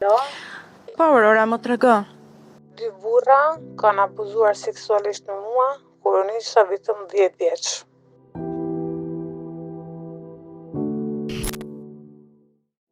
Alo? Po, Aurora, më trego. 2 burra kanë abuzuar seksualisht në mua kur unë isha vetëm 10 vjeç.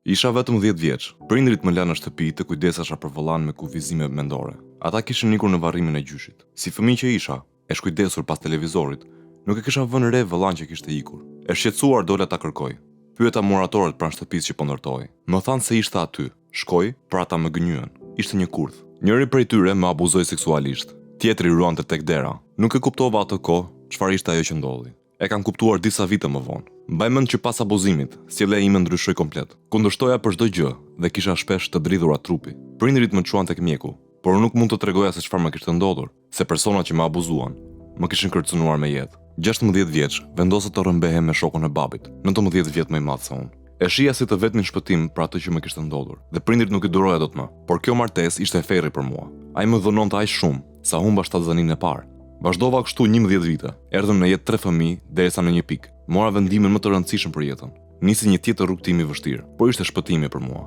Isha vetëm 10 vjeç. Prindrit më lanë në shtëpi të kujdesasha për vëllain me kufizime mendore. Ata kishin ikur në varrimin e gjyshit. Si fëmijë që isha, e shkujdesur pas televizorit, nuk e kisha vënë re vëllain që kishte ikur. E shqetësuar dola ta kërkoj. Pyeta muratorët pranë shtëpisë që po ndërtoi. Më thanë se ishte aty. Shkoj, por ata më gënyen. Ishte një kurth. Njëri prej tyre më abuzoi seksualisht. Tjetri ruante tek dera. Nuk e kuptova atë kohë çfarë ishte ajo që ndodhi. E kam kuptuar disa vite më vonë. Mbaj mend që pas abuzimit, sjellja ime ndryshoi komplet. Kundërshtoja për çdo gjë dhe kisha shpesh të dridhura trupi. Prindrit më çuan tek mjeku, por nuk mund të tregoja se çfarë më kishte ndodhur, se personat që më abuzuan më kishin kërcënuar me jetë. 16 vjeç, vendosa të rrëmbehem me shokun e babit, 19 vjet më i madh se unë. E shija si të vetmin shpëtim për atë që më kishte ndodhur, dhe prindrit nuk i duroja dot më. Por kjo martesë ishte ferri për mua. Ai më dhunonte aq shumë sa humba shtatzëninë e parë. Vazhdova kështu 11 vite. Erdhëm në jetë 3 fëmijë derisa në një pikë mora vendimin më të rëndësishëm për jetën. Nisi një tjetër rrugtim i vështirë, por ishte shpëtimi për mua.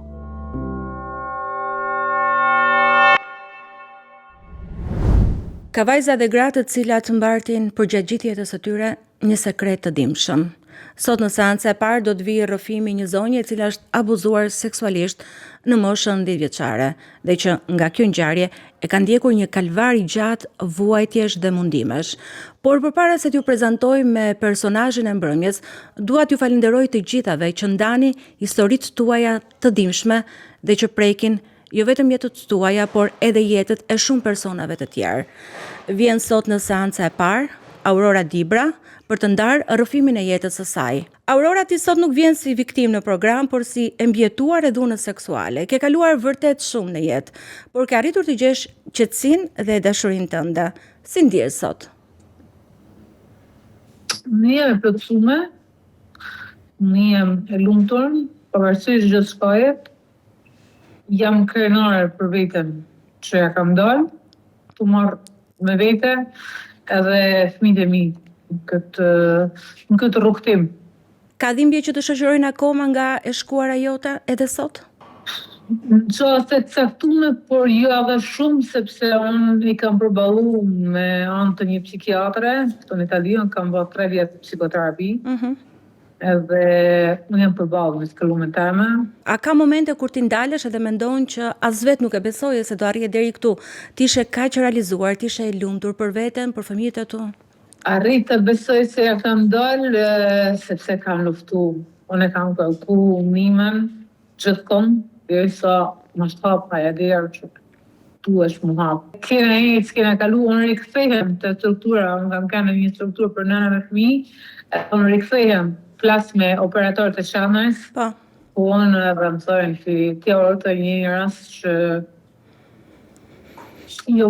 Ka vajza dhe gra të cilat mbartin përgjatë gjithë jetës së tyre një sekret të dimshëm. Sot në seancën e parë do të vijë rrëfimi një zonje e cila është abuzuar seksualisht në moshën 10 vjeçare dhe që nga kjo ngjarje e ka ndjekur një kalvar i gjatë vuajtjesh dhe mundimesh. Por përpara se t'ju prezantoj me personazhin e mbrëmjes, dua t'ju falenderoj të gjithave që ndani historitë tuaja të dimshme dhe që prekin jo vetëm jetët tuaja, por edhe jetët e shumë personave të tjerë. Vjen sot në seancën e parë Aurora Dibra për të ndarë rrëfimin e jetës së saj. Aurora, ti sot nuk vjen si viktim në program, por si e mbjetuar e dhunës seksuale. Ke kaluar vërtet shumë në jetë, por ke arritur të gjesh qetësinë dhe dashurinë tënde. Si ndihesh sot? Ndihem e plotësuar, ndihem e lumtur, pavarësisht çdo shkaqe. Jam krenare për veten që ja kam dalë, të marr me vete edhe fëmijët e mi në këtë rrugtim. Ka dhimbje që të shoqërojnë akoma nga e shkuara jote edhe sot? Çfarë të caktuar, por jo edhe shumë, sepse unë i kam përballuar me anë të një psikiatre, këtu në Itali, kam bërë 3 vjet psikoterapi. Edhe unë jam përballur me shkëllimet time. A ka momente kur ti ndalesh edhe mendon që as vet nuk e besoje se do arrije deri këtu? Ti ishe kaq realizuar, ti ishe e lumtur për veten, për fëmijët e tu? Arrit të besoj se ja kam dalë, sepse kam luftu. Unë e kam kërkuar ndihmën gjithkohë, derisa më shkapa ja derë që tu është më hapë. Kena kalu, unë rikthehem të struktura, unë kam një strukturë për nëna me fëmijë, unë rikthehem flas me operatorët e shanës. Po. Unë edhe më thojnë që ti orë një rast që jo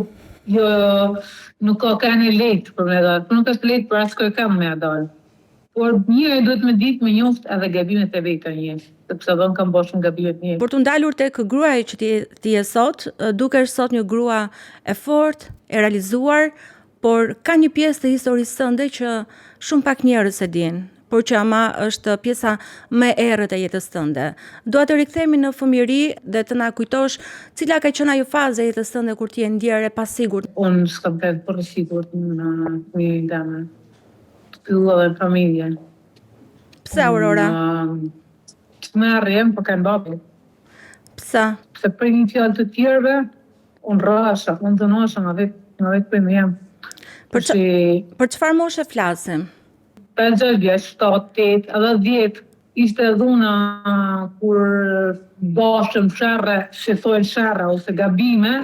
nuk ka një lejtë për me dalë, por nuk është lejtë për asë kam me dalë. Por njëri duhet me ditë me njoft edhe gabimet e vetë një, sepse edhe kam bërë shumë gabimet një. Por të ndalur tek gruaja që ti je sot, dukesh sot një grua e fortë, e realizuar, por ka një pjesë të historisë tënde që shumë pak njerëz e dinë, por që ama është pjesa më e errët e jetës tënde. Dua të rikthehemi në fëmijëri dhe të na kujtosh cila ka qenë ajo fazë e jetës tënde kur ti je ndjerë e pasigurt. Unë s'kam qenë për sigurt në fëmijën time. Fillova në familje. Pse, Aurora? Më arrem për kanë babi. Pse? Se për një fjalë të tjerëve, unë rrasha, unë dënosha nga vetë për më jam. Për çfarë moshe flasim? 5 vjeç, 7, 8, edhe 10, ishte dhuna kur bashëm sherre, shethojnë sherre ose gabime.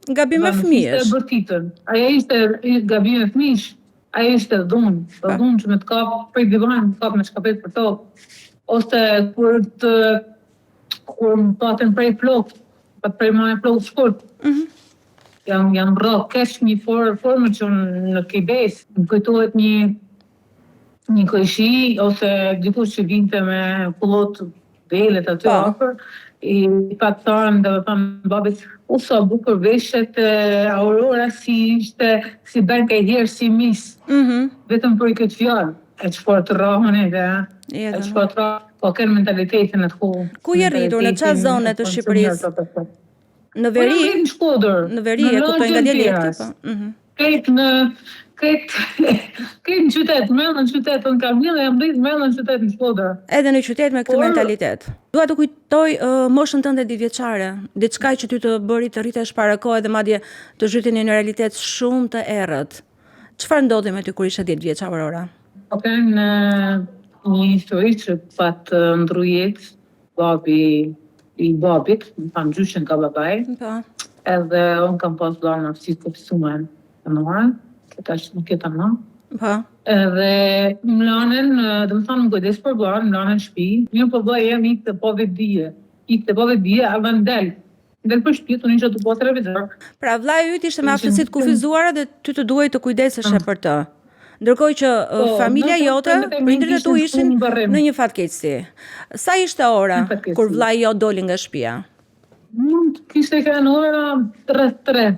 Gabime fëmijësh. Ishte bërtitën. Aja ishte gabime fëmijësh. Aja ishte dhunë. Dhunë që me të kapë prej divan, të kapë me shkapet për tokë. Ose kur më patën prej flokë, prej ma e flokë shkurt. Jam rrë kesh një formë që në kibes. Më kujtohet një këshi, ose dikush që vinte me pullot velet aty afër, i patëtarën dhe panë babit, sa bukur veshet Aurora si berka i djerë si mis. Vetëm për i këtë fjallë, e që për të rahën e dhe, e që për të rahën, Po kanë mentalitetin e të Ku je rritur, në çfarë zone të Shqipërisë? Në veri? Në Shkodër. Në veri, e kuptoj nga dialekti, po. Këtë në qytet, në qytet, unë kam një dhe jam rritë në qytet në Shkodër. Edhe në qytet me këtë mentalitet. Dua të kujtoj moshën tënde 10 vjeçare, diçka që ty të bëri të rritesh para kohë dhe madje të zhytin në një realitet shumë të errët. Çfarë ndodhi me ty kur ishe 10 vjeç, Aurora? Po kanë një histori që pat ndrujet babi i babit, më thamë gjyshen ka babaj, edhe unë kam pas vlarë në aftësit të pësumen të nëra, këta që nuk jetë në. Edhe më lanen, dhe më thamë më kujdes për vlarë, më lanen shpi, një për vlarë jem ikë të pove dhije, edhe ndel për shpi, të një që të po televizor. Pra vllai yt ishte me aftësit kufizuara dhe ty të duhej të kujdesesh për të. Ndërkohë që familja jote, prindërit e tu ishin në një fatkeqësi. Sa ishte ora kur vllai jot doli nga shtëpia? Kishte kanë ora 3.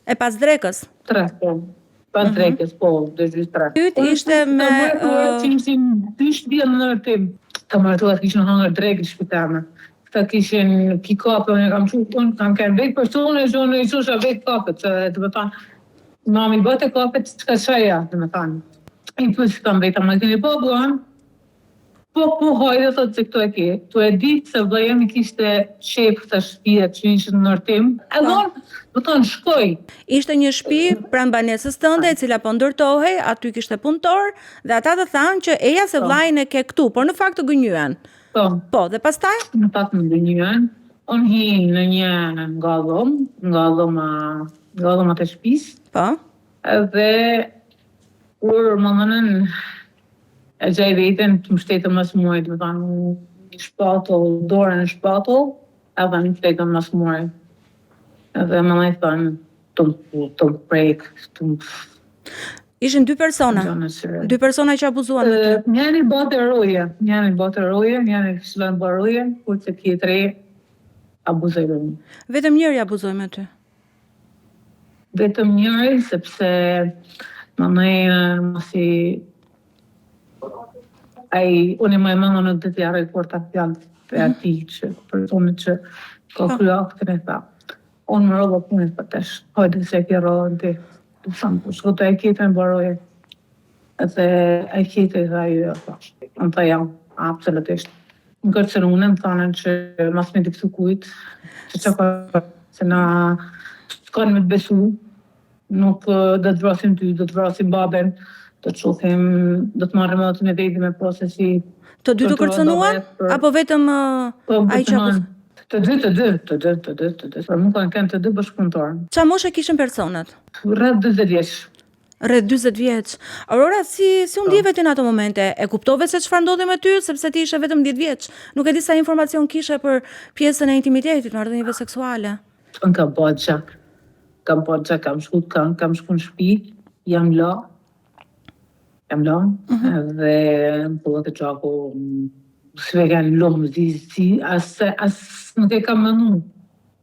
E pas drekës? 3, po. Pas drekës, po, dhe 3. Yt ishte me... Që ishin 2 shtëpia në nërtim. Ka martuar kishin hangër drekë në shpitame. Këta kishin pikapë, unë kam kanë vek persone, që unë i qusha vek kapët, që të më tanë, mami bëte kapët, që ka shaja, të më tanë. I përës kam veta, më këni po buan, po hajde, thotë se këto e ke. Tu e ditë se vëjemi kishte shep të shtëpia që ishën në nërtim, edhe unë, më tanë, shkoj. Ishte një shtëpi pranë banesës tënde, e cila po ndërtohej, aty kishte punëtor, dhe ata të thanë që eja se vllajin e ke këtu, por në fakt të gënjyen. Po, dhe pastaj? Në fakt më gënjyen. Unë hi në një nga dhoma të shtëpisë. Po. Edhe kur më mënën e gjaj vetën të më shtetën mas muajt, më thanë një shpatull, dorën e shpatull, edhe një shtetën mas muajt. Edhe më nëjë thanë të më prejkë, të më... Ishin 2 persona? 2 persona që abuzuan me ty? Njani bate roje, njani këshlan bë roje, kur që tjetëri abuzoj me më. Vetëm njëri abuzoj me ty? Vetëm njëri, sepse më nëjë mësi... Unë i më e mënë në të tjara i porta fjallë për ati që personit që ka krya këtë me tha. Unë më roba punit për tesh, hajde se e kje roba në ti. Shkota e kjetë me baroje. Edhe e kjetë e dha ju e tha. Në tha jam, absolutisht. Në kërë që unë më thanën që mas me të kësu kujtë, që që ka se na s'kanë me të besu, nuk dhe të vrasim ty, dhe të vrasim baben, do të shohim, do të marrim atë me veti me prosesi. Të dy të kërcënuan? Apo vetëm ai që abuzoi? Të dy. Por më kanë të dy bashkëpunëtorë. Çfarë moshe kishin personat? Rreth 40 vjeç. Rreth 40 vjeç. Aurora, si u ndjeve ti në ato momente? E kuptove se çfarë ndodhi me ty, sepse ti ishe vetëm 10 vjeç. Nuk e di sa informacion kishe për pjesën e intimitetit, marrëdhënieve seksuale. Unë kam bërë kam shku në shtëpi, jam la, dhe më pëllët e qaku, s've kanë lumë,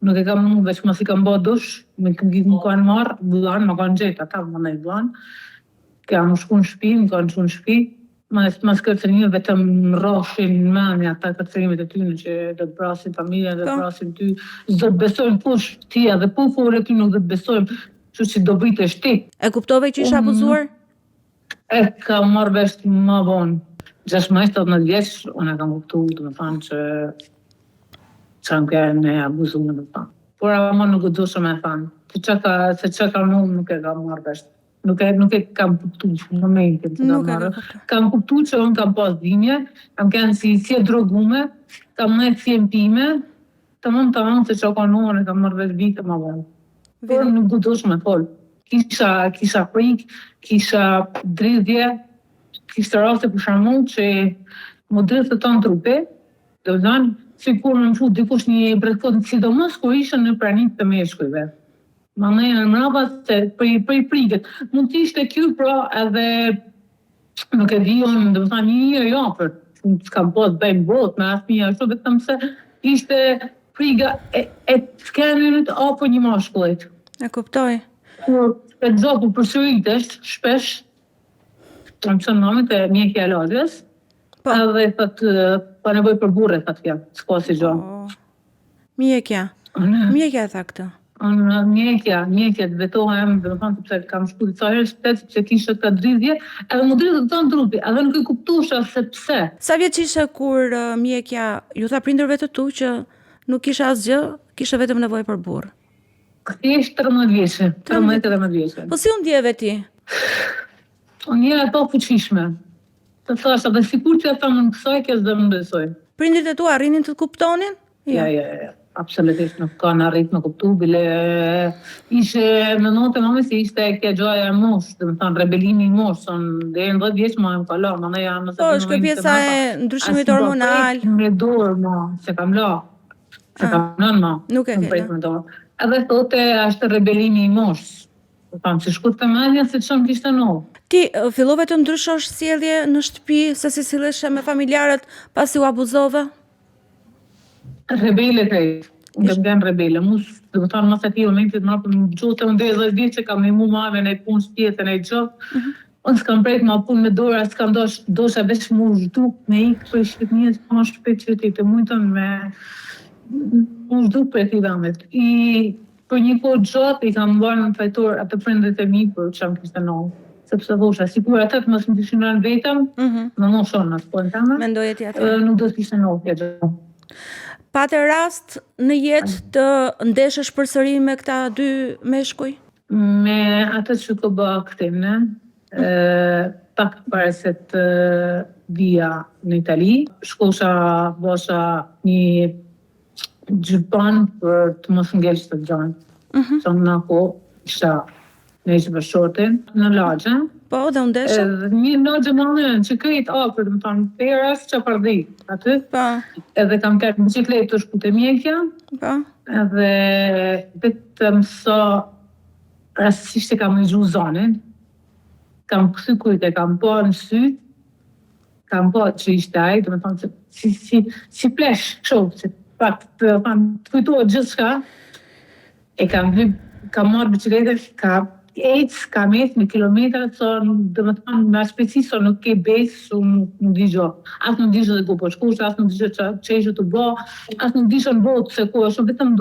nuk e kam mënu, veç mas i kam bërë dush, më kanë marrë, vëllanë, më kanë gjetë, ata më nëjë vëllanë, kam shku në shtëpi, më kanë shku në shtëpi, mas kërcënime vetëm rroshin mënja, ata kërcënimet e tyne që do të brasin familja, do të brasin ty, do të besojmë kush tia, dhe po fore ty nuk do të besojmë, që do britesh ti. E kuptove që isha abuzuar? E kam marrë vesh më vonë. 16-17 vjeç, unë e kam kuptu, dhe më thanë që më kërë në abuzu më dhe thanë. Por ama nuk u dushë me thanë, se që ka më nuk e kam marrë vesh. Nuk e kam kuptu që në momentin që kam marrë. Kam kuptu që unë kam pas dhimje, kam kënë si e drogume, kam nëjtë si e mpime, të mund të anë se që ka në e kam marrë vesh vitë më vonë. Por nuk u dushë me folë. Kisha prik, kisha dridhje, kisha raste për shamull që më dridhë të në trupe, dhe vëzën, si kur më mëshu dikush një bretkot, sidomos kur ishën në pranit të meshkujve. Ma nëjë në mraba se për i prigët. Mund të ishte kjo, pra edhe nuk e di unë, dhe vëzën, një jo, për s'kam pas bëjmë bot me asë mija, shumë vetëm se ishte priga e skenërit apo një mashkullit. E kuptoj. Kur e zopu përsëritesht, shpesh, të më qënë mamit e mjekja ladjes, Po. Edhe thot, pa nevojë për burre, thot ja, s'ka si gjë. Mjekja. Mjekja tha këtë. Unë mjekja të vetohem, dhe më thonë, sepse kam shku të ca herë shtet, sepse kishe të dridhje, edhe më dridhë të në trupi, edhe nuk i kuptusha se pse. Sa vjeç ishe kur mjekja ju tha prindërve të tu që nuk kishe asgjë, kishe vetëm nevojë për burr? Thjesht 13 vjeçe, 13 vjeçe. Po si u ndjeve ti? Unë jera pa fuqishme. Të thasha, dhe sikur që ata më në kësaj, kjo s'do më besoj. Prindrit e tu arrinin të kuptonin? Ja. Absolutisht nuk kanë arrit me kuptu, bile ishe në notë mami si ishte kjo gjoja e mosh, dhe më thanë rebelimi i mosh, dhe në 10 vjeç ma e më kalo, ma në janë... Po, është kjo pjesa e ndryshimit hormonal. Me dorë, ma, se kam la, se kam nën, ma. Nuk e ke, me dorë. Edhe thote, është rebelimi i mosh. Thamë, që shkut të menja, se që më kishte no. Ti fillove të ndryshosh sjellje në shtëpi, se si silleshe me familjarët pasi u abuzove? Rebele krejt, unë kam qenë rebele, mus, dhe më thonë mas ati momentit më për më gjote unë 10 vjeç që kam mu mame në i punë shpjetë në i gjë, unë s'kam prejt ma punë me dora, s'kam dosha veç mu zhduk me ikë për i Shqipënijës, ma shpet qytetit të mujtën me mu zhduk për e t'i dhamet. I për një kohë gjatë i kam bërë në fajtor atë prindrit e mi për që am kishte në sepse thosha, sikur atët mos më të shynën vetëm, më në shonë atë pojnë tama, mendoje ti atë. Nuk do t'kishte në kjo gjë. Pate rast në jetë të ndeshësh përsëri me këta dy meshkuj? Me atë që ka bë aktimne, pak para se të vija në Itali, shkosha bosha një gjypan për të mos ngellsh të gjanë. Që në ko isha në ishë për shortin, në lagje. Po, dhe ndeshë? Një lagje më në që krejt apër, më thonë, peras që pardi, aty. Po. Edhe kam kërë bicikletë të shku të mjekja. Po. Edhe vetëm sa rastësisht e kam në gju zonin, kam këthy kujtë, kam po në sy, kam po që ishte ajë, dhe me thonë si plesh, kësho, që pak të kujtohet gjithë shka, e kam marrë bicikletër, kam ecë me kilometra, dhe me thonë me shpeci, so nuk ke besë, nuk di gjo. Asë nuk di gjo dhe ku po shkush, asë nuk di gjo që ishë të bo, asë nuk di gjo në botë, se ku është vetëm